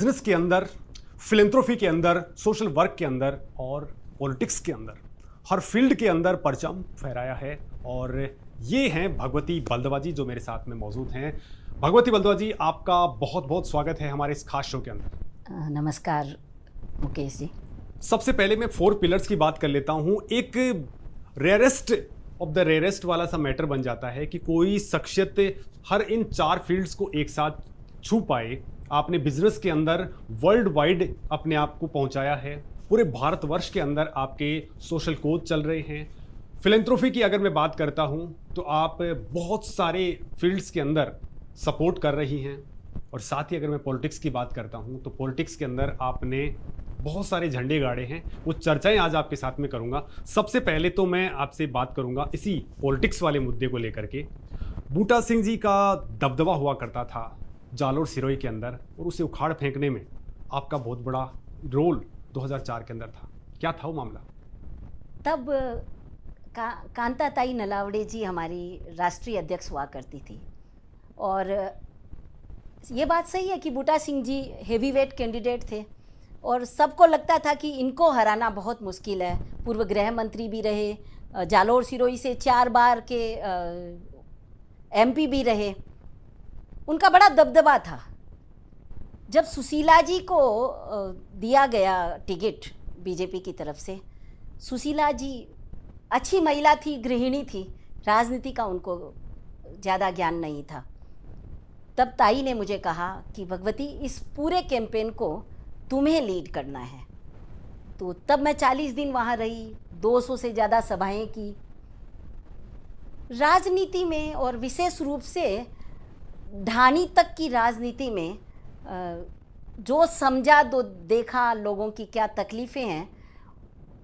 Business के अंदर, philanthropy के अंदर, सोशल वर्क के अंदर और पॉलिटिक्स के अंदर, हर फील्ड के अंदर परचम फहराया है। और ये हैं भगवती बलदवा जी जो मेरे साथ में मौजूद हैं। भगवती बलदवा जी, आपका बहुत बहुत स्वागत है हमारे इस खास शो के अंदर। नमस्कार मुकेश जी। सबसे पहले मैं 4 पिलर्स की बात कर लेता हूँ। एक रेयरेस्ट ऑफ द रेयरेस्ट वाला सा मैटर बन जाता है कि कोई शख्सियत हर इन 4 फील्ड्स को एक साथ छू पाए। आपने बिजनेस के अंदर वर्ल्ड वाइड अपने आप को पहुंचाया है। पूरे भारतवर्ष के अंदर आपके सोशल कोच चल रहे हैं। फिलैंथ्रोफी की अगर मैं बात करता हूं तो आप बहुत सारे फील्ड्स के अंदर सपोर्ट कर रही हैं। और साथ ही अगर मैं पॉलिटिक्स की बात करता हूं तो पॉलिटिक्स के अंदर आपने बहुत सारे झंडे गाड़े हैं। वो चर्चाएं आज आपके साथ में करूंगा। सबसे पहले तो मैं आपसे बात करूंगा इसी पॉलिटिक्स वाले मुद्दे को लेकर के। बूटा सिंह जी का दबदबा हुआ करता था जालोर सिरोही के अंदर, और उसे उखाड़ फेंकने में आपका बहुत बड़ा रोल 2004 के अंदर था। क्या था वो मामला? तब कांताताई नलावड़े जी हमारी राष्ट्रीय अध्यक्ष हुआ करती थी। और ये बात सही है कि बूटा सिंह जी हेवीवेट कैंडिडेट थे और सबको लगता था कि इनको हराना बहुत मुश्किल है। पूर्व गृह मंत्री भी रहे, जालोर सिरोही से 4 बार के एमपी भी रहे। उनका बड़ा दबदबा था। जब सुशीला जी को दिया गया टिकट बीजेपी की तरफ से, सुशीला जी अच्छी महिला थी, गृहिणी थी, राजनीति का उनको ज़्यादा ज्ञान नहीं था। तब ताई ने मुझे कहा कि भगवती, इस पूरे कैंपेन को तुम्हें लीड करना है। तो तब मैं 40 दिन वहाँ रही, 200 से ज़्यादा सभाएं की। राजनीति में और विशेष रूप से ढाणी तक की राजनीति में जो समझा, दो देखा लोगों की क्या तकलीफ़ें हैं,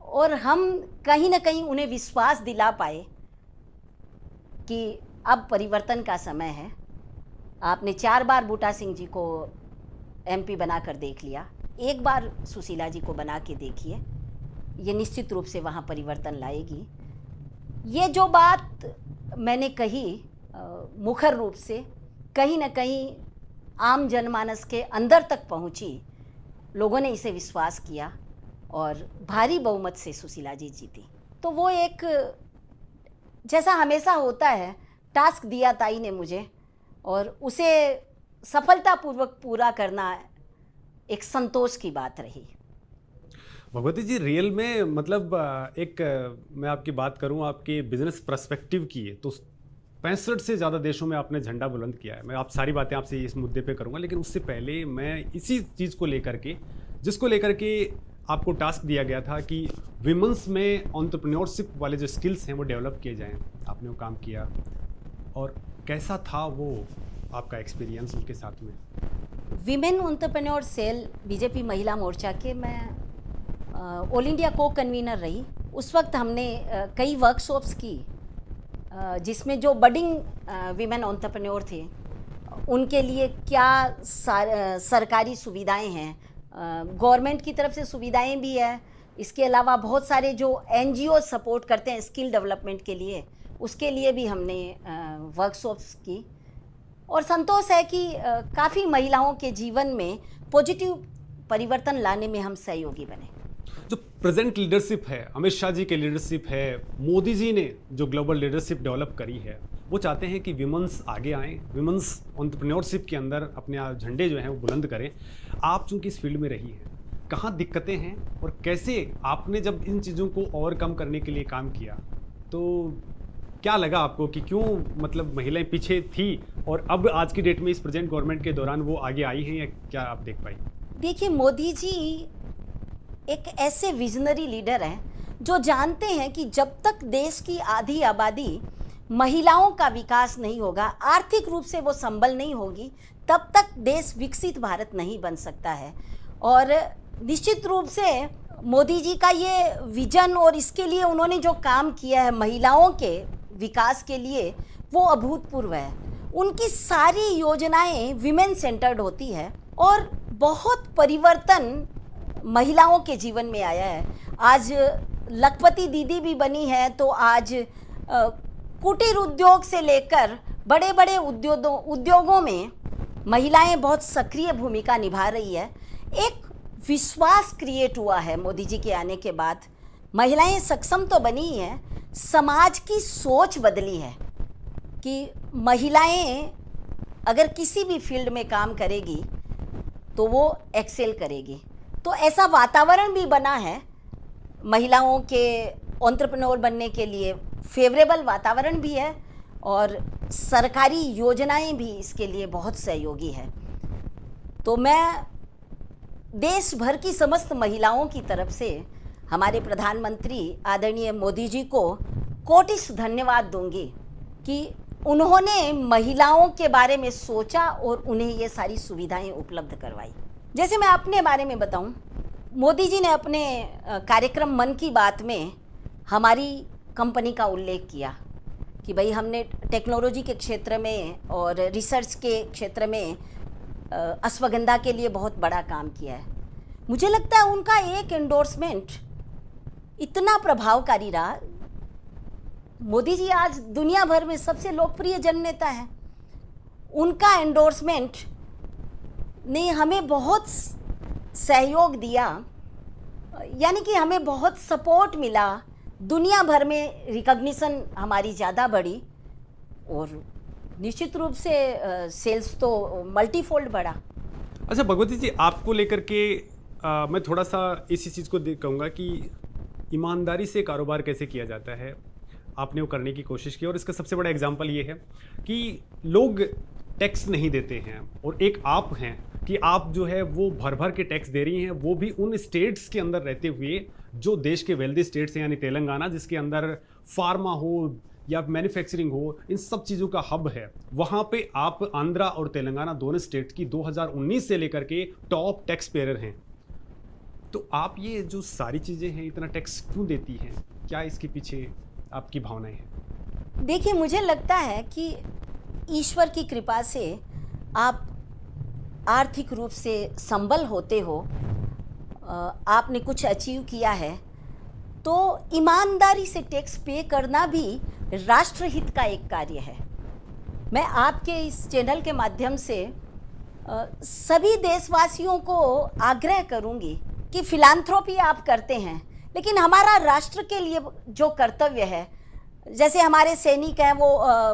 और हम कहीं ना कहीं उन्हें विश्वास दिला पाए कि अब परिवर्तन का समय है। आपने 4 बार बूटा सिंह जी को एमपी बनाकर देख लिया, एक बार सुशीला जी को बना के देखिए, ये निश्चित रूप से वहाँ परिवर्तन लाएगी। ये जो बात मैंने कही मुखर रूप से कहीं ना कहीं आम जनमानस के अंदर तक पहुंची। लोगों ने इसे विश्वास किया और भारी बहुमत से सुशीला जी जीती। तो वो एक, जैसा हमेशा होता है, टास्क दिया ताई ने मुझे और उसे सफलतापूर्वक पूरा करना एक संतोष की बात रही। भगवती जी, रियल में मतलब एक मैं आपकी बात करूं आपके बिजनेस पर्सपेक्टिव की, तो 65 से ज़्यादा देशों में आपने झंडा बुलंद किया है। मैं आप सारी बातें आपसे इस मुद्दे पे करूंगा, लेकिन उससे पहले मैं इसी चीज़ को लेकर के, जिसको लेकर के आपको टास्क दिया गया था कि विमेंस में एंटरप्रेन्योरशिप वाले जो स्किल्स हैं वो डेवलप किए जाएं, आपने वो काम किया। और कैसा था वो आपका एक्सपीरियंस उनके साथ में? विमेन एंटरप्रेन्योर सेल बीजेपी महिला मोर्चा के मैं ऑल इंडिया को कन्वीनर रही। उस वक्त हमने कई वर्कशॉप्स की जिसमें जो बडिंग विमेन एंटरप्रेन्योर थे उनके लिए क्या सरकारी सुविधाएं हैं, गवर्नमेंट की तरफ से सुविधाएं भी है, इसके अलावा बहुत सारे जो एनजीओ सपोर्ट करते हैं स्किल डेवलपमेंट के लिए, उसके लिए भी हमने वर्कशॉप्स की। और संतोष है कि काफ़ी महिलाओं के जीवन में पॉजिटिव परिवर्तन लाने में हम सहयोगी बने। जो प्रेजेंट लीडरशिप है, अमित शाह जी के लीडरशिप है, मोदी जी ने जो ग्लोबल लीडरशिप डेवलप करी है, वो चाहते हैं कि विमेंस आगे आएँ, विमेंस एंटरप्रेन्योरशिप के अंदर अपने झंडे जो हैं वो बुलंद करें। आप चूंकि इस फील्ड में रही हैं, कहाँ दिक्कतें हैं और कैसे आपने जब इन चीज़ों को ओवरकम करने के लिए काम किया, तो क्या लगा आपको कि क्यों मतलब महिलाएं पीछे थी और अब आज की डेट में इस प्रेजेंट गवर्नमेंट के दौरान वो आगे आई हैं, या क्या आप देख पाई? देखिए, मोदी जी एक ऐसे विजनरी लीडर हैं जो जानते हैं कि जब तक देश की आधी आबादी महिलाओं का विकास नहीं होगा, आर्थिक रूप से वो संबल नहीं होगी, तब तक देश विकसित भारत नहीं बन सकता है। और निश्चित रूप से मोदी जी का ये विजन और इसके लिए उन्होंने जो काम किया है महिलाओं के विकास के लिए, वो अभूतपूर्व है। उनकी सारी योजनाएं विमेन सेंटर्ड होती है और बहुत परिवर्तन महिलाओं के जीवन में आया है। आज लखपति दीदी भी बनी है, तो आज कुटीर उद्योग से लेकर बड़े बड़े उद्योगों में महिलाएं बहुत सक्रिय भूमिका निभा रही है। एक विश्वास क्रिएट हुआ है मोदी जी के आने के बाद। महिलाएं सक्षम तो बनी ही हैं, समाज की सोच बदली है कि महिलाएं अगर किसी भी फील्ड में काम करेगी तो वो एक्सेल करेगी। तो ऐसा वातावरण भी बना है महिलाओं के एंटरप्रेन्योर बनने के लिए, फेवरेबल वातावरण भी है और सरकारी योजनाएं भी इसके लिए बहुत सहयोगी है। तो मैं देश भर की समस्त महिलाओं की तरफ से हमारे प्रधानमंत्री आदरणीय मोदी जी को कोटिश धन्यवाद दूंगी कि उन्होंने महिलाओं के बारे में सोचा और उन्हें ये सारी सुविधाएं उपलब्ध करवाई। जैसे मैं अपने बारे में बताऊं, मोदी जी ने अपने कार्यक्रम मन की बात में हमारी कंपनी का उल्लेख किया कि भाई हमने टेक्नोलॉजी के क्षेत्र में और रिसर्च के क्षेत्र में अश्वगंधा के लिए बहुत बड़ा काम किया है। मुझे लगता है उनका एक एंडोर्समेंट इतना प्रभावकारी रहा। मोदी जी आज दुनिया भर में सबसे लोकप्रिय जननेता हैं। उनका एंडोर्समेंट ने हमें बहुत सहयोग दिया, यानी कि हमें बहुत सपोर्ट मिला। दुनिया भर में रिकॉग्निशन हमारी ज़्यादा बढ़ी और निश्चित रूप से सेल्स तो मल्टीफोल्ड बढ़ा। अच्छा भगवती जी, आपको लेकर के मैं थोड़ा सा इसी चीज़ को कहूँगा कि ईमानदारी से कारोबार कैसे किया जाता है, आपने वो करने की कोशिश की और इसका सबसे बड़ा एग्जांपल ये है कि लोग टैक्स नहीं देते हैं और एक आप हैं कि आप जो है वो भर भर के टैक्स दे रही हैं, वो भी उन स्टेट्स के अंदर रहते हुए जो देश के वेल्दी स्टेट्स हैं, यानी तेलंगाना जिसके अंदर फार्मा हो या मैन्युफैक्चरिंग हो, इन सब चीज़ों का हब है। वहाँ पे आप आंध्रा और तेलंगाना दोनों स्टेट की 2019 से लेकर के टॉप टैक्स पेयर हैं। तो आप ये जो सारी चीज़ें हैं इतना टैक्स क्यों देती हैं, क्या इसके पीछे आपकी भावनाएं हैं? देखिए, मुझे लगता है कि ईश्वर की कृपा से आप आर्थिक रूप से संबल होते हो, आपने कुछ अचीव किया है, तो ईमानदारी से टैक्स पे करना भी राष्ट्रहित का एक कार्य है। मैं आपके इस चैनल के माध्यम से सभी देशवासियों को आग्रह करूंगी कि फिलांथ्रोपी आप करते हैं, लेकिन हमारा राष्ट्र के लिए जो कर्तव्य है, जैसे हमारे सैनिक हैं वो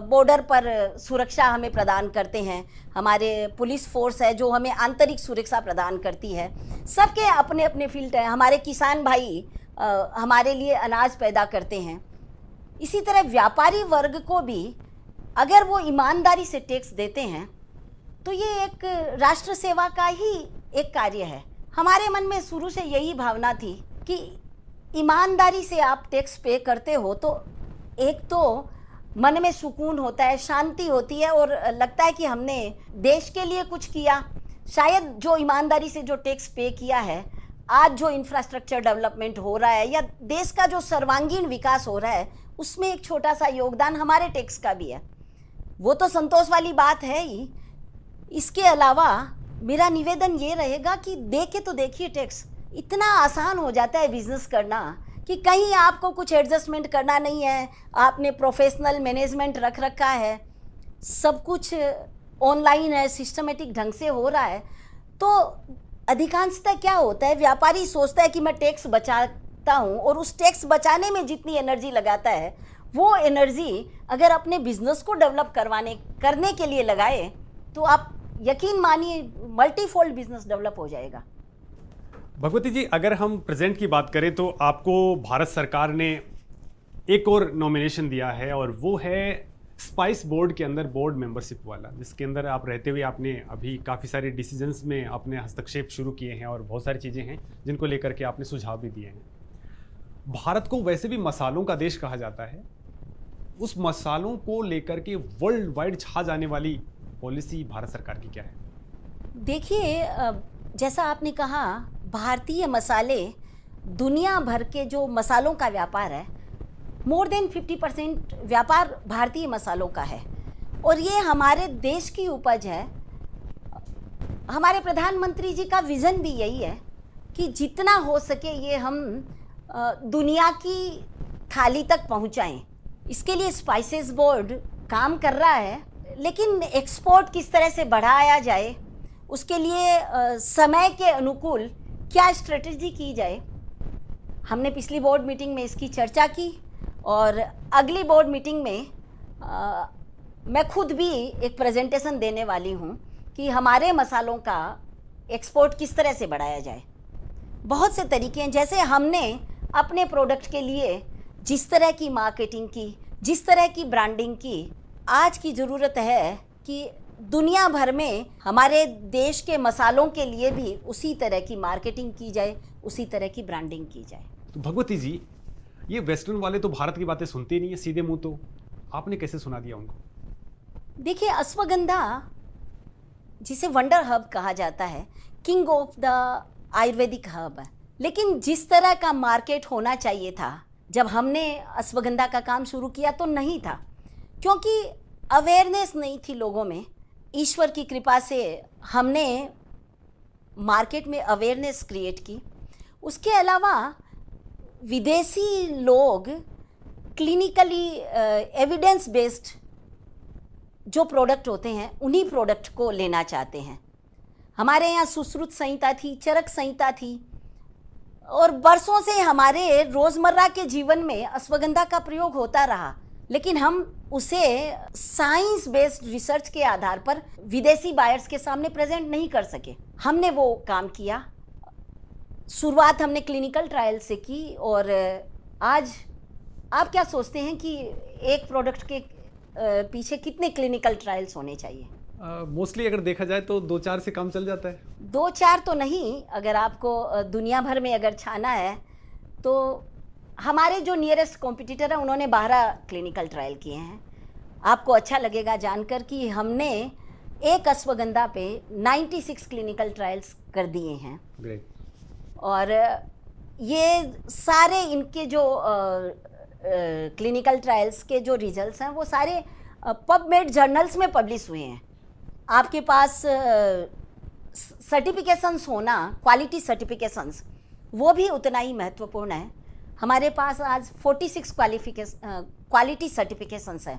बॉर्डर पर सुरक्षा हमें प्रदान करते हैं, हमारे पुलिस फोर्स है जो हमें आंतरिक सुरक्षा प्रदान करती है, सबके अपने अपने फील्ड हैं। हमारे किसान भाई हमारे लिए अनाज पैदा करते हैं। इसी तरह व्यापारी वर्ग को भी अगर वो ईमानदारी से टैक्स देते हैं तो ये एक राष्ट्र सेवा का ही एक कार्य है। हमारे मन में शुरू से यही भावना थी कि ईमानदारी से आप टैक्स पे करते हो तो एक तो मन में सुकून होता है, शांति होती है और लगता है कि हमने देश के लिए कुछ किया। शायद जो ईमानदारी से जो टैक्स पे किया है, आज जो इंफ्रास्ट्रक्चर डेवलपमेंट हो रहा है या देश का जो सर्वांगीण विकास हो रहा है, उसमें एक छोटा सा योगदान हमारे टैक्स का भी है। वो तो संतोष वाली बात है ही। इसके अलावा मेरा निवेदन ये रहेगा कि देखे तो देखिए, टैक्स इतना आसान हो जाता है बिजनेस करना कि कहीं आपको कुछ एडजस्टमेंट करना नहीं है। आपने प्रोफेशनल मैनेजमेंट रख रखा है, सब कुछ ऑनलाइन है, सिस्टमेटिक ढंग से हो रहा है। तो अधिकांशतः क्या होता है, व्यापारी सोचता है कि मैं टैक्स बचाता हूँ और उस टैक्स बचाने में जितनी एनर्जी लगाता है वो एनर्जी अगर अपने बिजनेस को डेवलप करने के लिए लगाए तो आप यकीन मानिए मल्टीफोल्ड बिजनेस डेवलप हो जाएगा। भगवती जी, अगर हम प्रेजेंट की बात करें तो आपको भारत सरकार ने एक और नॉमिनेशन दिया है और वो है स्पाइस बोर्ड के अंदर बोर्ड मेंबरशिप वाला, जिसके अंदर आप रहते हुए आपने अभी काफ़ी सारे डिसीजंस में अपने हस्तक्षेप शुरू किए हैं और बहुत सारी चीज़ें हैं जिनको लेकर के आपने सुझाव भी दिए हैं। भारत को वैसे भी मसालों का देश कहा जाता है, उस मसालों को लेकर के वर्ल्ड वाइड छा जाने वाली पॉलिसी भारत सरकार की क्या है? देखिए, जैसा आपने कहा, भारतीय मसाले, दुनिया भर के जो मसालों का व्यापार है, मोर देन 50% व्यापार भारतीय मसालों का है और ये हमारे देश की उपज है। हमारे प्रधानमंत्री जी का विज़न भी यही है कि जितना हो सके ये हम दुनिया की थाली तक पहुंचाएं। इसके लिए स्पाइसेस बोर्ड काम कर रहा है। लेकिन एक्सपोर्ट किस तरह से बढ़ाया जाए, उसके लिए समय के अनुकूल क्या स्ट्रेटजी की जाए, हमने पिछली बोर्ड मीटिंग में इसकी चर्चा की और अगली बोर्ड मीटिंग में मैं खुद भी एक प्रेजेंटेशन देने वाली हूँ कि हमारे मसालों का एक्सपोर्ट किस तरह से बढ़ाया जाए। बहुत से तरीके हैं, जैसे हमने अपने प्रोडक्ट के लिए जिस तरह की मार्केटिंग की, जिस तरह की ब्रांडिंग की, आज की ज़रूरत है कि दुनिया भर में हमारे देश के मसालों के लिए भी उसी तरह की मार्केटिंग की जाए, उसी तरह की ब्रांडिंग की जाए। तो भगवती जी, ये वेस्टर्न वाले तो भारत की बातें सुनते नहीं है सीधे मुंह, तो आपने कैसे सुना दिया उनको? देखिए, अश्वगंधा जिसे वंडर हर्ब कहा जाता है, king of the Ayurvedic herb है, लेकिन जिस तरह का मार्केट होना चाहिए था जब हमने अश्वगंधा का काम शुरू किया तो नहीं था, क्योंकि अवेयरनेस नहीं थी लोगों में। ईश्वर की कृपा से हमने मार्केट में अवेयरनेस क्रिएट की। उसके अलावा विदेशी लोग क्लिनिकली एविडेंस बेस्ड जो प्रोडक्ट होते हैं उन्हीं प्रोडक्ट को लेना चाहते हैं। हमारे यहाँ सुश्रुत संहिता थी, चरक संहिता थी और बरसों से हमारे रोज़मर्रा के जीवन में अश्वगंधा का प्रयोग होता रहा, लेकिन हम उसे साइंस बेस्ड रिसर्च के आधार पर विदेशी बायर्स के सामने प्रेजेंट नहीं कर सके। हमने वो काम किया। शुरुआत हमने क्लिनिकल ट्रायल से की और आज आप क्या सोचते हैं कि एक प्रोडक्ट के पीछे कितने क्लिनिकल ट्रायल्स होने चाहिए? मोस्टली अगर देखा जाए तो 2-4 से काम चल जाता है। 2-4 तो नहीं, अगर आपको दुनिया भर में अगर छाना है तो हमारे जो नियरेस्ट कॉम्पिटिटर है उन्होंने 12 क्लिनिकल ट्रायल किए हैं। आपको अच्छा लगेगा जानकर कि हमने एक अश्वगंधा पे 96 क्लिनिकल ट्रायल्स कर दिए हैं। ग्रेट। और ये सारे इनके जो क्लिनिकल ट्रायल्स के जो रिजल्ट्स हैं वो सारे पबमेड जर्नल्स में पब्लिश हुए हैं। आपके पास सर्टिफिकेशंस होना, क्वालिटी सर्टिफिकेशंस, वो भी उतना ही महत्वपूर्ण है। हमारे पास आज 46 क्वालिटी सर्टिफिकेशंस है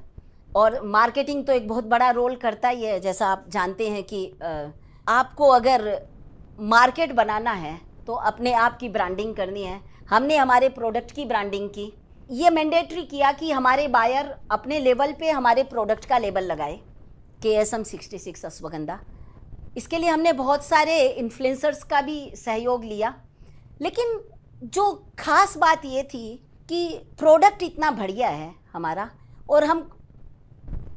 और मार्केटिंग तो एक बहुत बड़ा रोल करता ही है। जैसा आप जानते हैं कि आपको अगर मार्केट बनाना है तो अपने आप की ब्रांडिंग करनी है। हमने हमारे प्रोडक्ट की ब्रांडिंग की, ये मैंडेटरी किया कि हमारे बायर अपने लेवल पे हमारे प्रोडक्ट का लेबल लगाए, KSM 66 अश्वगंधा। इसके लिए हमने बहुत सारे इन्फ्लुएंसर्स का भी सहयोग लिया, लेकिन जो खास बात ये थी कि प्रोडक्ट इतना बढ़िया है हमारा और हम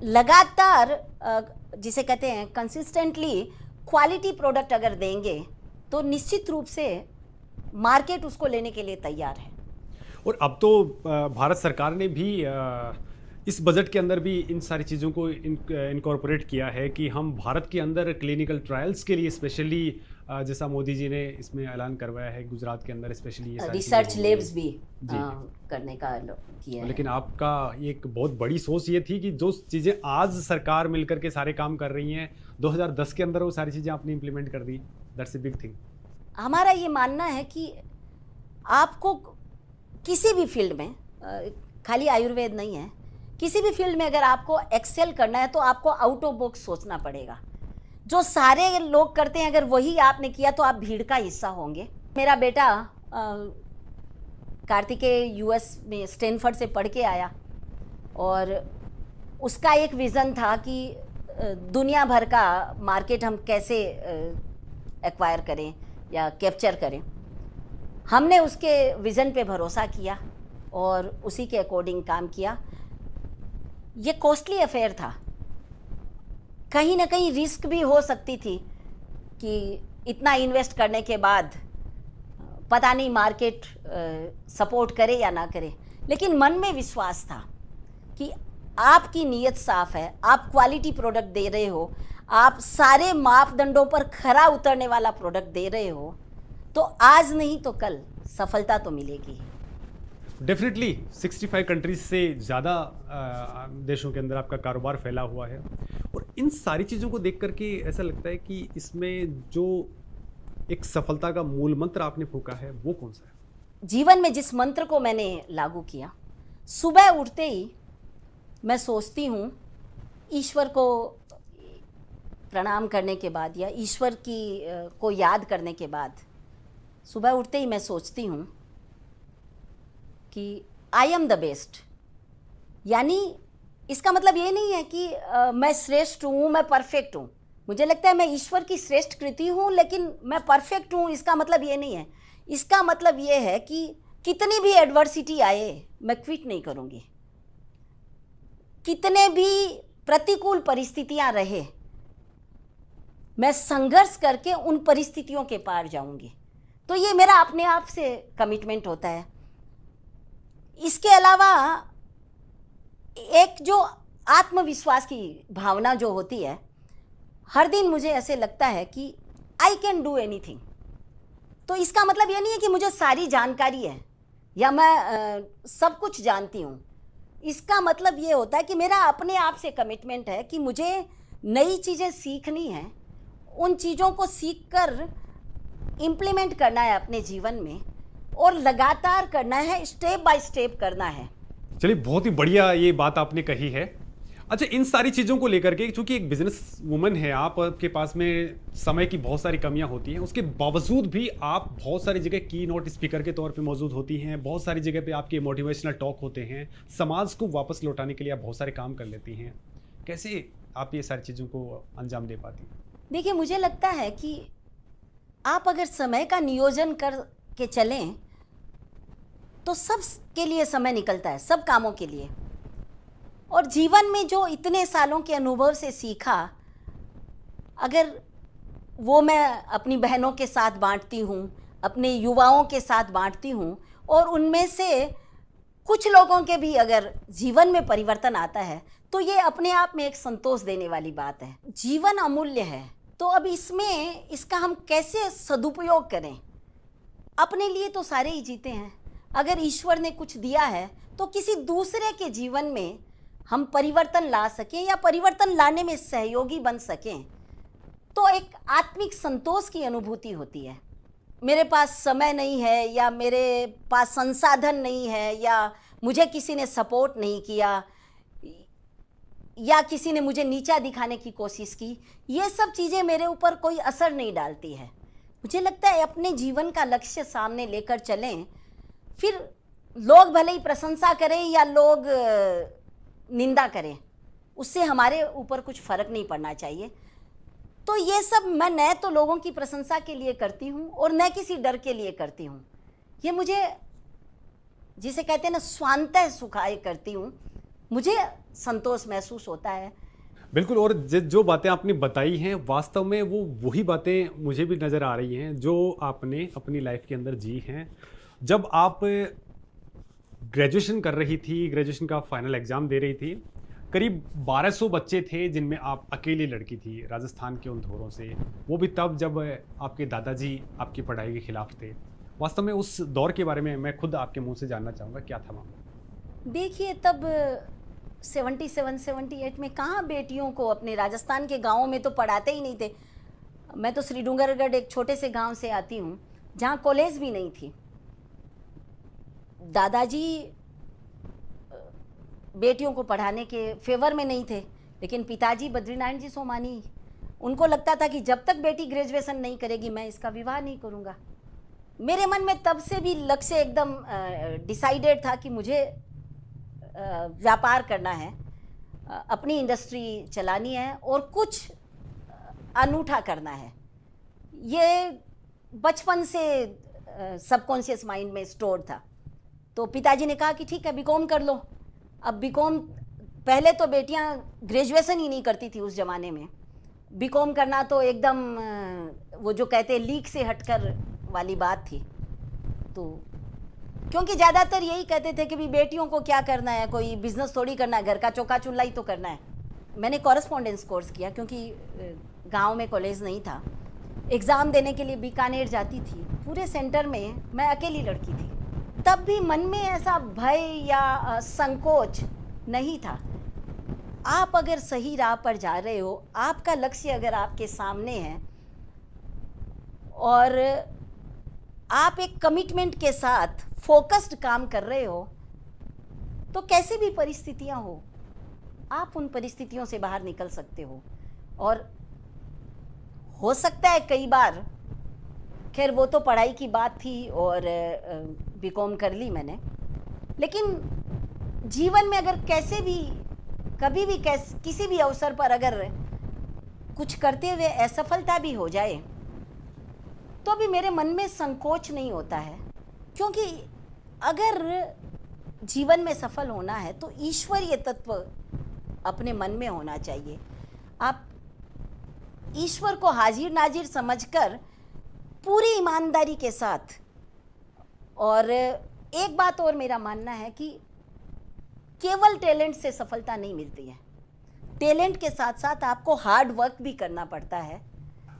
लगातार जिसे कहते हैं कंसिस्टेंटली क्वालिटी प्रोडक्ट अगर देंगे तो निश्चित रूप से मार्केट उसको लेने के लिए तैयार है। और अब तो भारत सरकार ने भी इस बजट के अंदर भी इन सारी चीज़ों को इनकॉर्पोरेट किया है कि हम भारत के अंदर क्लिनिकल ट्रायल्स के लिए स्पेशली, जैसा मोदी जी ने इसमें ऐलान करवाया है, गुजरात के अंदर स्पेशली ये सारी रिसर्च लेब्स भी करने का किया है। लेकिन आपका एक बहुत बड़ी सोच ये थी कि जो चीज़ें आज सरकार मिलकर के सारे काम कर रही हैं, 2010 के अंदर वो सारी चीज़ें आपने इम्प्लीमेंट कर दी। That's a big thing. हमारा ये मानना है कि आपको किसी भी फील्ड में, खाली आयुर्वेद नहीं है, किसी भी फील्ड में अगर आपको एक्सेल करना है तो आपको आउट ऑफ बॉक्स सोचना पड़ेगा। जो सारे लोग करते हैं अगर वही आपने किया तो आप भीड़ का हिस्सा होंगे। मेरा बेटा कार्तिकेय US में स्टैनफोर्ड से पढ़ के आया और उसका एक विज़न था कि दुनिया भर का मार्केट हम कैसे एक्वायर करें या कैप्चर करें। हमने उसके विज़न पे भरोसा किया और उसी के अकॉर्डिंग काम किया। ये कॉस्टली अफेयर था, कहीं ना कहीं रिस्क भी हो सकती थी कि इतना इन्वेस्ट करने के बाद पता नहीं मार्केट सपोर्ट करे या ना करे, लेकिन मन में विश्वास था कि आपकी नीयत साफ है, आप क्वालिटी प्रोडक्ट दे रहे हो, आप सारे मापदंडों पर खरा उतरने वाला प्रोडक्ट दे रहे हो, तो आज नहीं तो कल सफलता तो मिलेगी। डेफिनेटली 65 कंट्रीज से ज़्यादा देशों के अंदर आपका कारोबार फैला हुआ है और इन सारी चीज़ों को देख करके ऐसा लगता है कि इसमें जो एक सफलता का मूल मंत्र आपने फूंका है वो कौन सा है? जीवन में जिस मंत्र को मैंने लागू किया, सुबह उठते ही मैं सोचती हूँ ईश्वर को प्रणाम करने के बाद या ईश्वर की को याद करने के बाद सुबह उठते ही मैं सोचती हूँ कि आई एम द बेस्ट। यानी इसका मतलब ये नहीं है कि मैं श्रेष्ठ हूँ, मैं परफेक्ट हूँ। मुझे लगता है मैं ईश्वर की श्रेष्ठ कृति हूँ, लेकिन मैं परफेक्ट हूँ इसका मतलब ये नहीं है। इसका मतलब ये है कि कितनी भी एडवर्सिटी आए मैं क्विट नहीं करूँगी, कितने भी प्रतिकूल परिस्थितियाँ रहे मैं संघर्ष करके उन परिस्थितियों के पार जाऊँगी। तो ये मेरा अपने आप से कमिटमेंट होता है। इसके अलावा एक जो आत्मविश्वास की भावना जो होती है, हर दिन मुझे ऐसे लगता है कि आई कैन डू एनीथिंग। तो इसका मतलब ये नहीं है कि मुझे सारी जानकारी है या मैं सब कुछ जानती हूँ। इसका मतलब ये होता है कि मेरा अपने आप से कमिटमेंट है कि मुझे नई चीज़ें सीखनी है, उन चीज़ों को सीख कर इम्प्लीमेंट करना है अपने जीवन में और लगातार करना है, स्टेप बाय स्टेप करना है। चलिए, बहुत ही बढ़िया ये बात आपने कही है। अच्छा, इन सारी चीज़ों को लेकर के, क्योंकि एक बिजनेस वुमन है आप, आपके पास में समय की बहुत सारी कमियां होती हैं, उसके बावजूद भी आप बहुत सारी जगह की नोट स्पीकर के तौर पे मौजूद होती हैं, बहुत सारी जगह पे आपके मोटिवेशनल टॉक होते हैं, समाज को वापस लौटाने के लिए आप बहुत सारे काम कर लेती हैं। कैसे आप ये सारी चीज़ों को अंजाम दे पाती हैं? देखिए, मुझे लगता है कि आप अगर समय का नियोजन कर के चलें तो सब के लिए समय निकलता है, सब कामों के लिए। और जीवन में जो इतने सालों के अनुभव से सीखा, अगर वो मैं अपनी बहनों के साथ बांटती हूँ, अपने युवाओं के साथ बांटती हूँ, और उनमें से कुछ लोगों के भी अगर जीवन में परिवर्तन आता है, तो ये अपने आप में एक संतोष देने वाली बात है। जीवन अमूल्य है, तो अब इसमें इसका हम कैसे सदुपयोग करें? अपने लिए तो सारे ही जीते हैं। अगर ईश्वर ने कुछ दिया है तो किसी दूसरे के जीवन में हम परिवर्तन ला सकें या परिवर्तन लाने में सहयोगी बन सकें, तो एक आत्मिक संतोष की अनुभूति होती है। मेरे पास समय नहीं है या मेरे पास संसाधन नहीं है या मुझे किसी ने सपोर्ट नहीं किया या किसी ने मुझे नीचा दिखाने की कोशिश की, ये सब चीज़ें मेरे ऊपर कोई असर नहीं डालती है। मुझे लगता है अपने जीवन का लक्ष्य सामने लेकर चलें, फिर लोग भले ही प्रशंसा करें या लोग निंदा करें, उससे हमारे ऊपर कुछ फ़र्क नहीं पड़ना चाहिए। तो ये सब मैं न तो लोगों की प्रशंसा के लिए करती हूँ और न किसी डर के लिए करती हूँ। ये मुझे, जिसे कहते हैं ना, स्वांतः सुखाय करती हूँ, मुझे संतोष महसूस होता है। बिल्कुल। और जो बातें आपने बताई हैं, वास्तव में वो वही बातें मुझे भी नज़र आ रही हैं जो आपने अपनी लाइफ के अंदर जी हैं। जब आप ग्रेजुएशन कर रही थी, ग्रेजुएशन का फाइनल एग्ज़ाम दे रही थी, करीब 1200 बच्चे थे जिनमें आप अकेली लड़की थी, राजस्थान के उन धोरों से। वो भी तब जब आपके दादाजी आपकी पढ़ाई के खिलाफ थे। वास्तव में उस दौर के बारे में मैं खुद आपके मुंह से जानना चाहूँगा, क्या था मामला? देखिए, तब 77-78 में कहाँ बेटियों को अपने राजस्थान के गाँवों में तो पढ़ाते ही नहीं थे। मैं तो श्री डूंगरगढ़ एक छोटे से गांव से आती हूँ जहाँ कॉलेज भी नहीं थी। दादाजी बेटियों को पढ़ाने के फेवर में नहीं थे, लेकिन पिताजी बद्रीनारायण जी सोमानी, उनको लगता था कि जब तक बेटी ग्रेजुएशन नहीं करेगी मैं इसका विवाह नहीं करूँगा। मेरे मन में तब से भी लक्ष्य एकदम डिसाइडेड था कि मुझे व्यापार करना है, अपनी इंडस्ट्री चलानी है और कुछ अनूठा करना है। ये बचपन से सबकॉन्शियस माइंड में स्टोर था। तो पिताजी ने कहा कि ठीक है, बीकॉम कर लो। अब बीकॉम, पहले तो बेटियां ग्रेजुएशन ही नहीं करती थी उस ज़माने में। बीकॉम करना तो एकदम वो जो कहते हैं लीक से हटकर वाली बात थी। तो क्योंकि ज़्यादातर यही कहते थे कि भी बेटियों को क्या करना है, कोई बिज़नेस थोड़ी करना है, घर का चौका चूल्हा ही तो करना है। मैंने कॉरेस्पॉन्डेंस कोर्स किया क्योंकि गांव में कॉलेज नहीं था। एग्ज़ाम देने के लिए बीकानेर जाती थी, पूरे सेंटर में मैं अकेली लड़की थी। तब भी मन में ऐसा भय या संकोच नहीं था। आप अगर सही राह पर जा रहे हो, आपका लक्ष्य अगर आपके सामने है और आप एक कमिटमेंट के साथ फोकस्ड काम कर रहे हो, तो कैसी भी परिस्थितियां हो आप उन परिस्थितियों से बाहर निकल सकते हो। और हो सकता है कई बार, खैर वो तो पढ़ाई की बात थी और बीकॉम कर ली मैंने, लेकिन जीवन में अगर कैसे भी कभी भी किसी भी अवसर पर अगर कुछ करते हुए असफलता भी हो जाए तो भी मेरे मन में संकोच नहीं होता है, क्योंकि अगर जीवन में सफल होना है तो ईश्वरीय तत्व अपने मन में होना चाहिए। आप ईश्वर को हाजिर नाजिर समझकर पूरी ईमानदारी के साथ, और एक बात और मेरा मानना है कि केवल टैलेंट से सफलता नहीं मिलती है, टैलेंट के साथ साथ आपको हार्ड वर्क भी करना पड़ता है।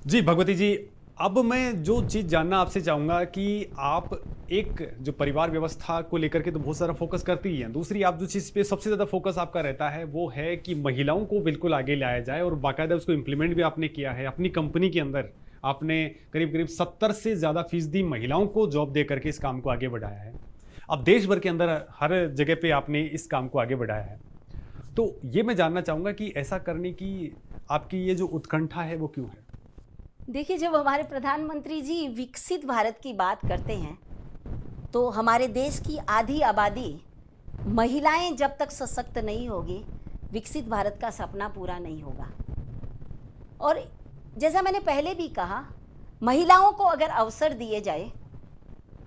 जी भगवती जी, अब मैं जो चीज़ जानना आपसे चाहूँगा कि आप एक जो परिवार व्यवस्था को लेकर के तो बहुत सारा फोकस करती ही हैं, दूसरी आप जो चीज़ पे सबसे ज़्यादा फोकस आपका रहता है वो है कि महिलाओं को बिल्कुल आगे लाया जाए, और बाकायदा उसको इम्प्लीमेंट भी आपने किया है। अपनी कंपनी के अंदर आपने करीब करीब 70 से ज़्यादा फीसदी महिलाओं को जॉब दे करके इस काम को आगे बढ़ाया है। अब देश भर के अंदर हर जगह पे आपने इस काम को आगे बढ़ाया है। तो ये मैं जानना चाहूँगा कि ऐसा करने की आपकी ये जो उत्कंठा है वो क्यों है? देखिए, जब हमारे प्रधानमंत्री जी विकसित भारत की बात करते हैं तो हमारे देश की आधी आबादी महिलाएं जब तक सशक्त नहीं होगी, विकसित भारत का सपना पूरा नहीं होगा। और जैसा मैंने पहले भी कहा, महिलाओं को अगर अवसर दिए जाए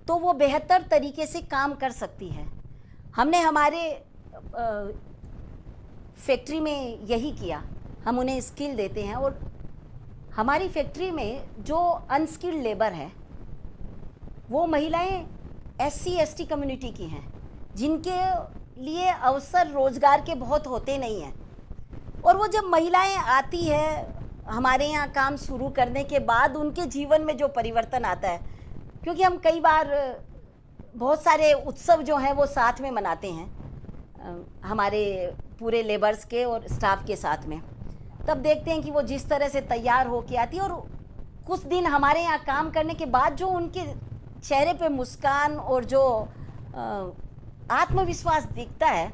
तो वो बेहतर तरीके से काम कर सकती है। हमने हमारे फैक्ट्री में यही किया, हम उन्हें स्किल देते हैं, और हमारी फैक्ट्री में जो अनस्किल्ड लेबर है वो महिलाएं SC ST कम्युनिटी की हैं, जिनके लिए अवसर रोजगार के बहुत होते नहीं हैं। और वो जब महिलाएं आती है हमारे यहाँ काम शुरू करने के बाद, उनके जीवन में जो परिवर्तन आता है, क्योंकि हम कई बार बहुत सारे उत्सव जो हैं वो साथ में मनाते हैं हमारे पूरे लेबर्स के और स्टाफ के साथ में, तब देखते हैं कि वो जिस तरह से तैयार होके आती है और कुछ दिन हमारे यहाँ काम करने के बाद जो उनके चेहरे पे मुस्कान और जो आत्मविश्वास दिखता है,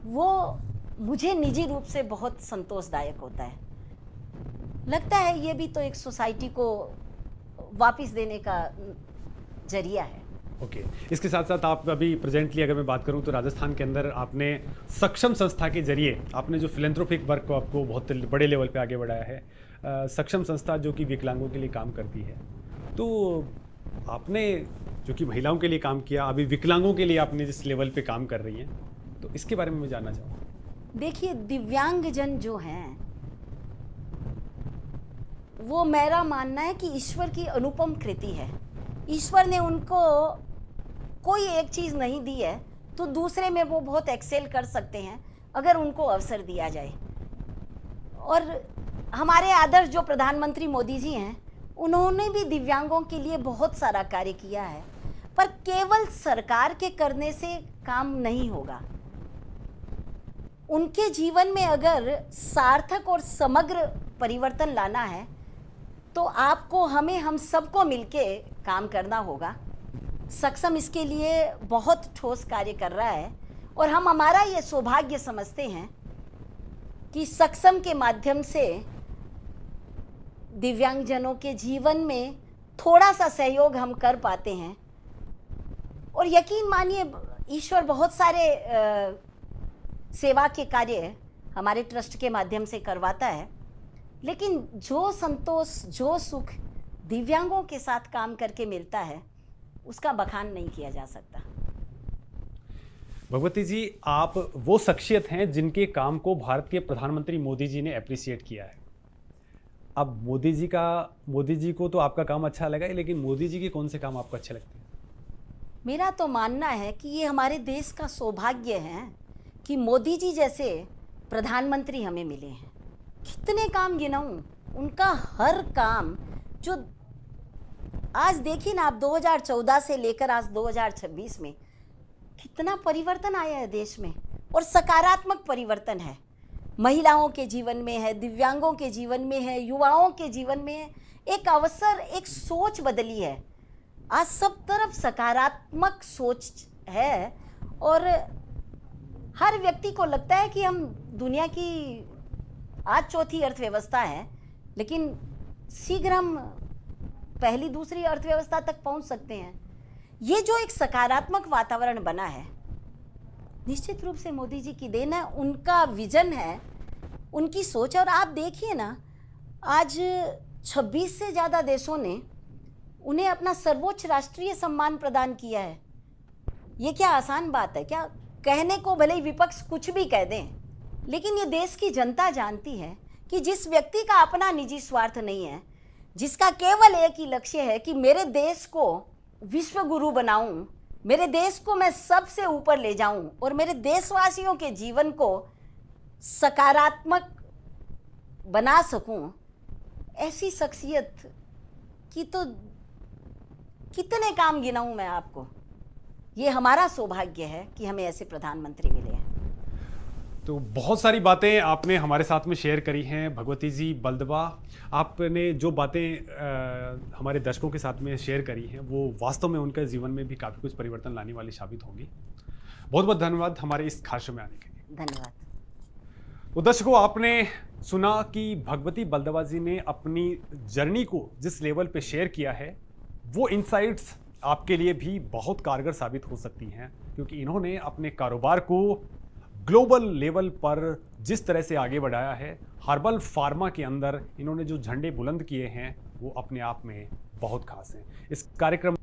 वो मुझे निजी रूप से बहुत संतोषदायक होता है। लगता है ये भी तो एक सोसाइटी को वापस देने का जरिया है। ओके, इसके साथ साथ आप अभी प्रेजेंटली अगर मैं बात करूं तो राजस्थान के अंदर आपने सक्षम संस्था के जरिए आपने जो फिलेंथ्रोपिक वर्क को आपको बहुत बड़े लेवल पे आगे बढ़ाया है। सक्षम संस्था जो कि विकलांगों के लिए काम करती है, तो आपने जो कि महिलाओं के लिए काम किया, अभी विकलांगों के लिए आपने जिस लेवल पे काम कर रही हैं, तो इसके बारे में मैं जानना चाहूँगा। देखिए, दिव्यांगजन जो हैं वो मेरा मानना है कि ईश्वर की अनुपम कृति है। ईश्वर ने उनको कोई एक चीज़ नहीं दी है तो दूसरे में वो बहुत एक्सेल कर सकते हैं अगर उनको अवसर दिया जाए। और हमारे आदर्श जो प्रधानमंत्री मोदी जी हैं, उन्होंने भी दिव्यांगों के लिए बहुत सारा कार्य किया है, पर केवल सरकार के करने से काम नहीं होगा। उनके जीवन में अगर सार्थक और समग्र परिवर्तन लाना है तो आपको, हमें, हम सबको मिलके काम करना होगा। सक्षम इसके लिए बहुत ठोस कार्य कर रहा है और हम हमारा ये सौभाग्य समझते हैं कि सक्षम के माध्यम से दिव्यांगजनों के जीवन में थोड़ा सा सहयोग हम कर पाते हैं। और यकीन मानिए, ईश्वर बहुत सारे सेवा के कार्य हमारे ट्रस्ट के माध्यम से करवाता है, लेकिन जो संतोष, जो सुख दिव्यांगों के साथ काम करके मिलता है, उसका बखान नहीं किया जा सकता। भगवती जी, आप वो शख्सियत हैं जिनके काम को भारत के प्रधानमंत्री मोदी जी ने अप्रिशिएट किया है। अब मोदी जी को तो आपका काम अच्छा लगा, लेकिन मोदी जी के कौन से काम आपको अच्छे लगते हैं? मेरा तो मानना है कि ये हमारे देश का सौभाग्य है कि मोदी जी जैसे प्रधानमंत्री हमें मिले हैं। कितने काम गिनाऊं, उनका हर काम जो आज देखिए ना, आप 2014 से लेकर आज 2026 में कितना परिवर्तन आया है देश में, और सकारात्मक परिवर्तन है। महिलाओं के जीवन में है, दिव्यांगों के जीवन में है, युवाओं के जीवन में है। एक अवसर, एक सोच बदली है। आज सब तरफ सकारात्मक सोच है और हर व्यक्ति को लगता है कि हम दुनिया की आज चौथी अर्थव्यवस्था है, लेकिन शीघ्र हम पहली दूसरी अर्थव्यवस्था तक पहुंच सकते हैं। ये जो एक सकारात्मक वातावरण बना है, निश्चित रूप से मोदी जी की देन है, उनका विजन है, उनकी सोच है। और आप देखिए ना, आज 26 से ज़्यादा देशों ने उन्हें अपना सर्वोच्च राष्ट्रीय सम्मान प्रदान किया है। ये क्या आसान बात है क्या? कहने को भले ही विपक्ष कुछ भी कह दें, लेकिन ये देश की जनता जानती है कि जिस व्यक्ति का अपना निजी स्वार्थ नहीं है, जिसका केवल एक ही लक्ष्य है कि मेरे देश को विश्व गुरु बनाऊं, मेरे देश को मैं सबसे ऊपर ले जाऊं और मेरे देशवासियों के जीवन को सकारात्मक बना सकूं, ऐसी शख्सियत की तो कितने काम गिनाऊं मैं आपको। ये हमारा सौभाग्य है कि हमें ऐसे प्रधानमंत्री मिले हैं। तो बहुत सारी बातें आपने हमारे साथ में शेयर करी हैं भगवती जी बल्दवा। आपने जो बातें हमारे दर्शकों के साथ में शेयर करी हैं वो वास्तव में उनके जीवन में भी काफ़ी कुछ परिवर्तन लाने वाली साबित होंगी। बहुत बहुत धन्यवाद हमारे इस खास शो में आने के लिए। धन्यवाद। तो दर्शकों, आपने सुना कि भगवती बल्दवा जी ने अपनी जर्नी को जिस लेवल पे शेयर किया है, वो इनसाइट्स आपके लिए भी बहुत कारगर साबित हो सकती हैं, क्योंकि इन्होंने अपने कारोबार को ग्लोबल लेवल पर जिस तरह से आगे बढ़ाया है, हर्बल फार्मा के अंदर इन्होंने जो झंडे बुलंद किए हैं वो अपने आप में बहुत खास हैं। इस कार्यक्रम